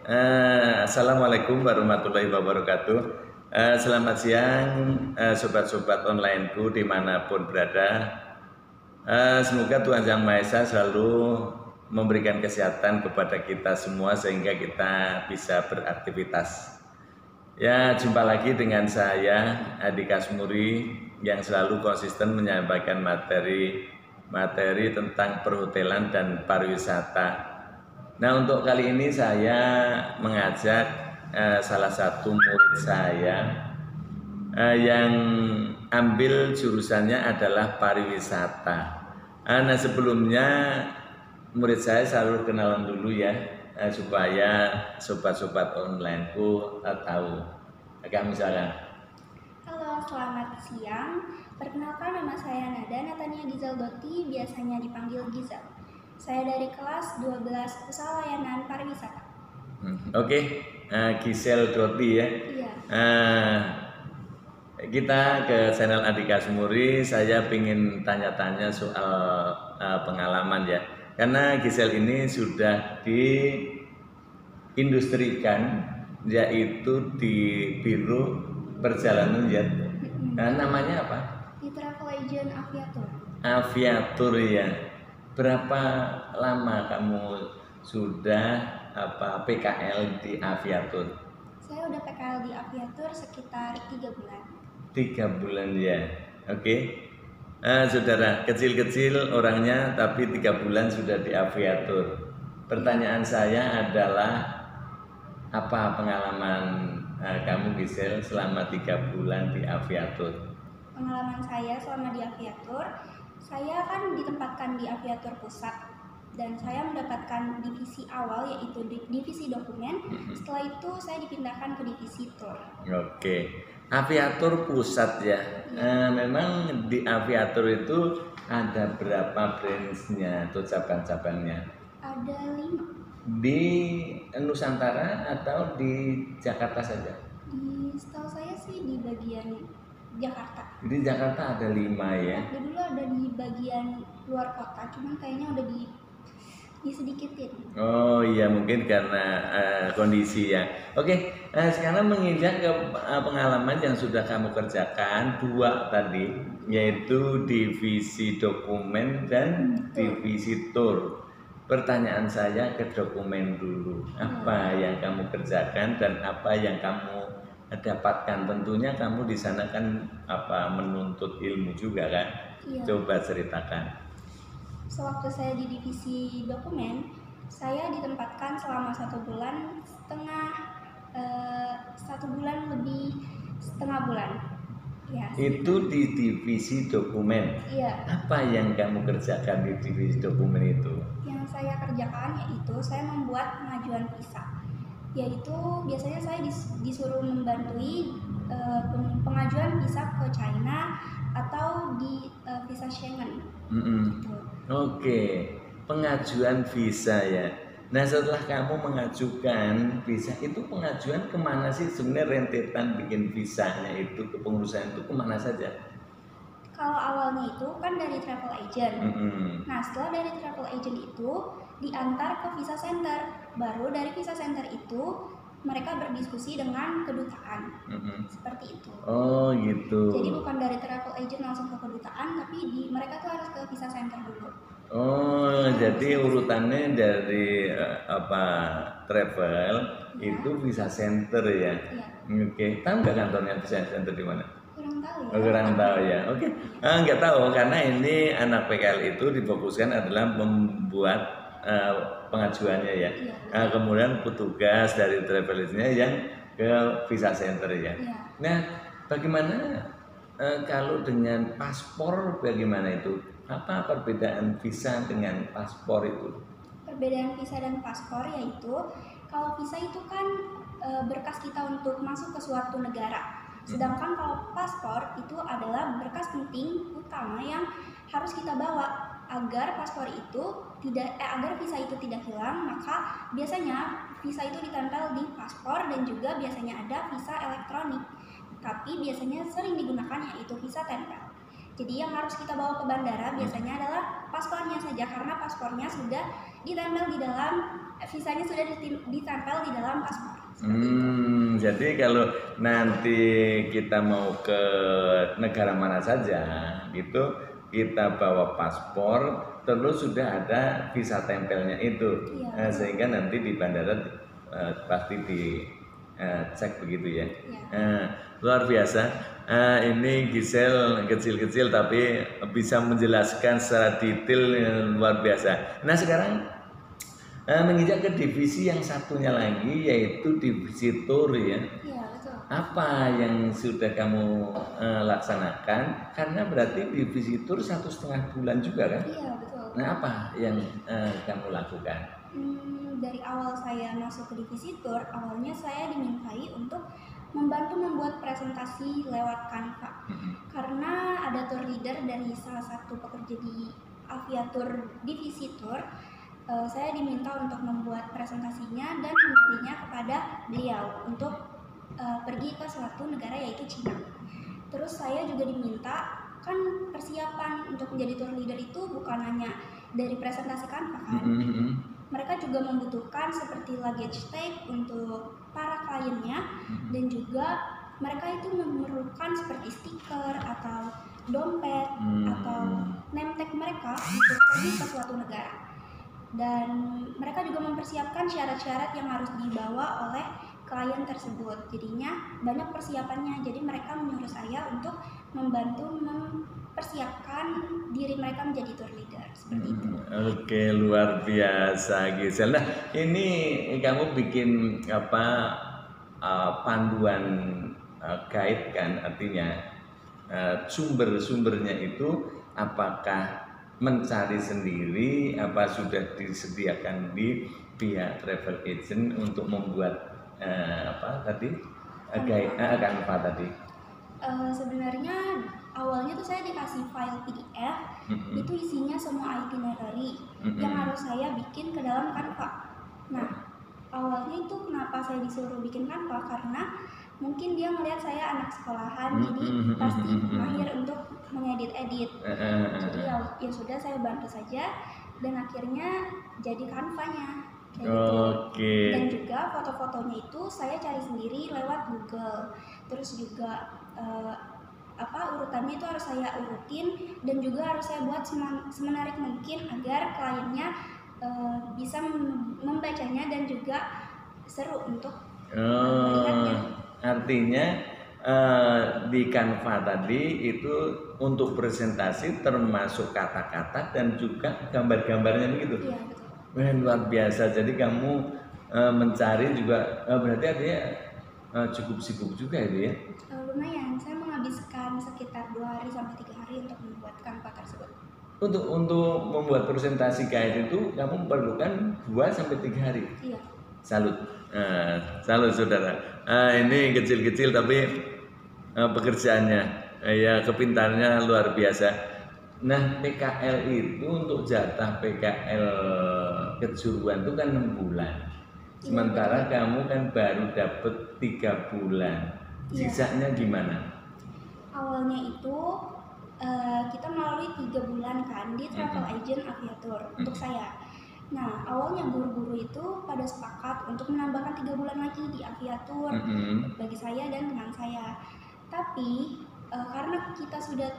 Assalamualaikum warahmatullahi wabarakatuh. Selamat siang, sobat-sobat onlineku dimanapun berada. Semoga Tuhan Yang Maha Esa selalu memberikan kesehatan kepada kita semua sehingga kita bisa beraktivitas. Ya, jumpa lagi dengan saya Adi Kasmuri yang selalu konsisten menyampaikan materi tentang perhotelan dan pariwisata. Nah, untuk kali ini saya mengajak salah satu murid saya yang ambil jurusannya adalah pariwisata. Nah, sebelumnya murid saya selalu kenalan dulu ya, supaya sobat-sobat onlineku tahu. Agak misalnya. Halo, selamat siang. Perkenalkan, nama saya Nada Natania Gizaldoti, biasanya dipanggil Gizal. Saya dari kelas 12 Usaha Layanan Pariwisata. Oke, Gisel Doti ya. Iya. Kita ke channel Adi Kasmuri. Saya ingin tanya-tanya soal pengalaman ya. Karena Gisel ini sudah diindustrikan, yaitu di Biro Perjalanan ya. Namanya apa? Di Travel Agent Aviator. Aviator ya. Berapa lama kamu sudah PKL di Aviator? Saya udah PKL di Aviator sekitar 3 bulan. 3 bulan ya. Oke. Saudara, kecil-kecil orangnya tapi 3 bulan sudah di Aviator. Pertanyaan saya adalah, apa pengalaman kamu Gisel selama 3 bulan di Aviator? Pengalaman saya selama di Aviator, saya kan ditempatkan di Aviator Pusat dan saya mendapatkan divisi awal yaitu divisi dokumen. Setelah itu saya dipindahkan ke divisi tour. Oke, Aviator Pusat ya. Memang di Aviator itu ada berapa branch-nya atau cabang-cabangnya? Ada 5. Di Nusantara atau di Jakarta saja? Setahu saya sih di bagian Jakarta. Di Jakarta ada 5 ya. Dulu ada di bagian luar kota, cuman kayaknya udah disedikitin. Oh iya, mungkin karena kondisi ya. Oke, sekarang menginjak ke pengalaman yang sudah kamu kerjakan 2 tadi, yaitu divisi dokumen dan divisi tour. Pertanyaan saya ke dokumen dulu. Apa yang kamu kerjakan dan apa yang kamu dapatkan? Tentunya kamu di sana kan menuntut ilmu juga kan? Iya. Coba ceritakan. Sewaktu saya di divisi dokumen, saya ditempatkan selama 1 bulan setengah, 1 bulan lebih setengah bulan. Ya. Itu di divisi dokumen. Iya. Apa yang kamu kerjakan di divisi dokumen itu? Yang saya kerjakan yaitu saya membuat pengajuan visa. Yaitu biasanya saya disuruh membantui pengajuan visa ke China atau di visa Schengen. Gitu. Oke, pengajuan visa ya. Nah, setelah kamu mengajukan visa itu, pengajuan kemana sih sebenarnya? Rentetan bikin visanya itu, kepengurusan itu kemana saja? Kalau awalnya itu kan dari travel agent. Nah, setelah dari travel agent itu diantar ke visa center. Baru dari visa center itu mereka berdiskusi dengan kedutaan. Seperti itu. Oh gitu. Jadi bukan dari travel agent langsung ke kedutaan, tapi mereka tuh harus ke visa center dulu. Oh, jadi urutannya dari travel ya. Itu visa center ya. Iya. Oke, tahu nggak kantornya visa center di mana? Kurang tahu ya. Kurang tahu ya. Oke. Nggak tahu karena ini anak PKL itu difokuskan adalah membuat pengajuannya ya. Iya. Kemudian petugas dari travel agency-nya yang ke visa center ya. Iya. Nah, bagaimana kalau dengan paspor, bagaimana itu? Apa perbedaan visa dengan paspor itu? Perbedaan visa dan paspor yaitu kalau visa itu kan berkas kita untuk masuk ke suatu negara. Sedangkan kalau paspor itu adalah berkas penting utama yang harus kita bawa agar agar visa itu tidak hilang. Maka biasanya visa itu ditempel di paspor dan juga biasanya ada visa elektronik. Tapi biasanya sering digunakan yaitu visa tempel. Jadi yang harus kita bawa ke bandara biasanya adalah paspornya saja, karena paspornya sudah ditempel di dalam visanya sudah ditempel di dalam paspor. Jadi kalau nanti kita mau ke negara mana saja gitu, kita bawa paspor terus sudah ada visa tempelnya itu. Iya. Sehingga nanti di bandara pasti dicek begitu ya. Iya. Luar biasa. Ini Gisel kecil-kecil tapi bisa menjelaskan secara detail yang luar biasa. Nah sekarang menginjak ke divisi yang satunya lagi, yaitu divisi tour ya. Iya, betul. Apa yang sudah kamu laksanakan? Karena berarti divisi tour 1,5 bulan juga kan? Iya, betul. Nah apa yang kamu lakukan? Dari awal saya masuk ke divisi tour, awalnya saya dimintai untuk membantu membuat presentasi lewat Canva. Karena ada tour leader dari salah satu pekerja di Aviatur divisi tour, saya diminta untuk membuat presentasinya dan memberinya kepada beliau untuk pergi ke suatu negara yaitu Cina. Terus saya juga diminta, kan persiapan untuk menjadi tour leader itu bukan hanya dari presentasi Canva kan. Mereka juga membutuhkan seperti luggage tag untuk para kliennya, dan juga mereka itu memerlukan seperti stiker atau dompet atau name tag mereka untuk pergi ke suatu negara. Dan mereka juga mempersiapkan syarat-syarat yang harus dibawa oleh klien tersebut. Jadinya banyak persiapannya. Jadi mereka menyuruh saya untuk membantu mempersiapkan diri mereka menjadi tour leader seperti itu. Oke, luar biasa Gisel. Nah, ini kamu bikin apa panduan guide kan, artinya sumber-sumbernya itu apakah mencari sendiri, apa sudah disediakan di pihak travel agent untuk membuat apa tadi Canva tadi? Sebenarnya awalnya tuh saya dikasih file PDF, itu isinya semua itinerary yang harus saya bikin ke dalam Canva. Nah, awalnya itu kenapa saya disuruh bikin Canva, karena mungkin dia melihat saya anak sekolahan, jadi pasti mahir untuk mengedit-edit. Jadi ya sudah, saya bantu saja dan akhirnya jadi Canva-nya kayak gitu. Dan juga foto-fotonya itu saya cari sendiri lewat Google. Terus juga urutannya itu harus saya urutin dan juga harus saya buat semenarik mungkin agar kliennya bisa membacanya dan juga seru untuk melihatnya. Artinya di Canva tadi itu untuk presentasi termasuk kata-kata dan juga gambar-gambarnya begitu. Iya, betul. Wah, luar biasa. Jadi kamu mencari juga berarti artinya cukup sibuk juga itu ya? Lumayan, saya menghabiskan sekitar 2 hari sampai 3 hari untuk membuat Canva tersebut. Untuk membuat presentasi guide itu kamu memerlukan 2 sampai 3 hari. Iya. Salut. Salut saudara. Ini kecil-kecil tapi pekerjaannya ya kepintarannya luar biasa. Nah, PKL itu untuk jatah PKL kejuruan itu kan 6 bulan. Sementara kamu kan baru dapat 3 bulan. Sisanya gimana? Awalnya itu kita melalui 3 bulan kan di travel agent Aviatur untuk saya. Nah, awalnya guru-guru itu pada sepakat untuk menambahkan 3 bulan lagi di Aviatur bagi saya dan teman saya. Tapi karena kita sudah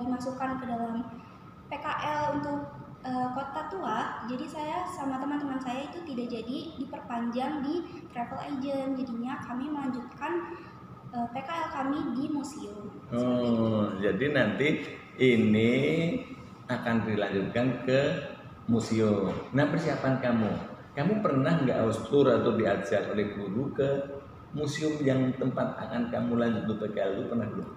dimasukkan ke dalam PKL untuk kota tua, jadi saya sama teman-teman saya itu tidak jadi diperpanjang di travel agent. Jadinya kami melanjutkan PKL kami di museum. Jadi nanti ini akan dilanjutkan ke museum. Nah, persiapan kamu pernah nggak house tour atau diajak oleh guru ke museum yang tempat akan kamu lanjut ke PKL itu pernah belum?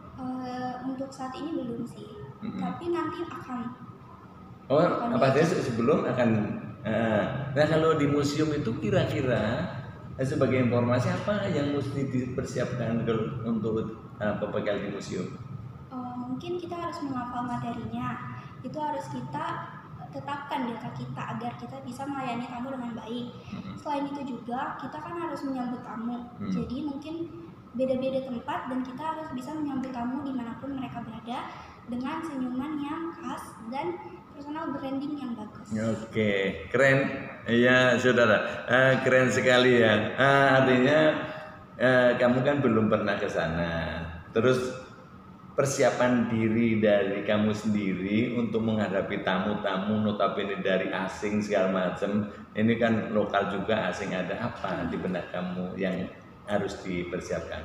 Untuk saat ini belum sih, tapi nanti akan. Apa aja sebelum akan. Nah, kalau di museum itu kira-kira sebagai informasi apa yang mesti dipersiapkan untuk PKL di museum? Mungkin kita harus menghafal materinya. Itu harus kita tetapkan di otak kita agar kita bisa melayani tamu dengan baik. Selain itu juga kita kan harus menyambut tamu. Jadi mungkin beda-beda tempat dan kita harus bisa menyambut tamu dimanapun mereka berada dengan senyuman yang khas dan personal branding yang bagus. Oke, keren. Iya, saudara. Keren sekali ya. Artinya kamu kan belum pernah ke sana. Terus persiapan diri dari kamu sendiri untuk menghadapi tamu-tamu notabene dari asing segala macam. Ini kan lokal juga, asing, ada apa di benak kamu yang harus dipersiapkan?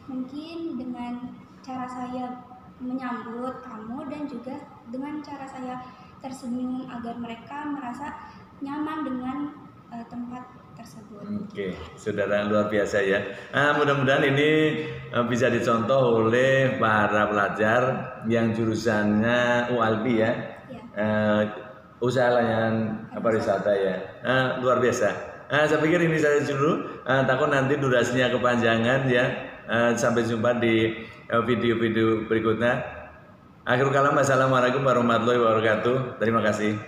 Mungkin dengan cara saya menyambut kamu dan juga dengan cara saya tersenyum agar mereka merasa nyaman dengan tempat tersebut. Oke, saudara, luar biasa ya. Mudah-mudahan ini bisa dicontoh oleh para pelajar yang jurusannya UALB ya, usaha layanan pariwisata ya. Luar biasa. Saya pikir ini saja dulu. Takut nanti durasinya kepanjangan ya. Sampai jumpa di video-video berikutnya. Akhirul kalam, assalamualaikum warahmatullahi wabarakatuh. Terima kasih.